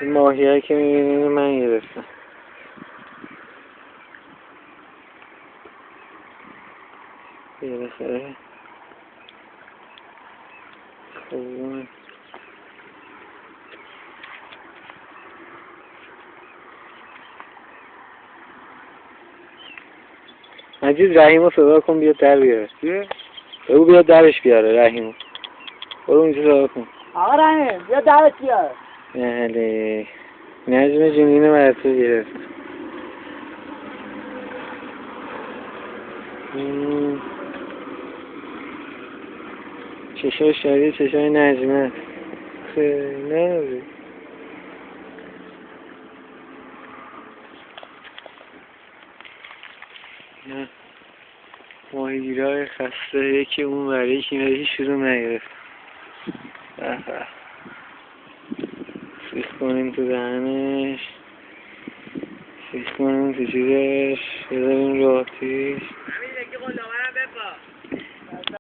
این ماهیه که میبینید من گرفتم. بالاخره خوبه. مجید رحیمو صدا کن بیاد در بیاره. چیه؟ بگو بیاد درش بیاره رحیمو. برو اونجا صدا کن. آقا رحیم بیا درش بیار. بله نجم جون اینو برای تو گرفت. چشای شادی چشای نجمه نه نه ماهیگیرهای خسته یکی اون برای یکی هیچ رو نگرفت. سیخ کنیم تو دهنش، سیخ کنیم تو جیرش، بذاریم رو آتیش.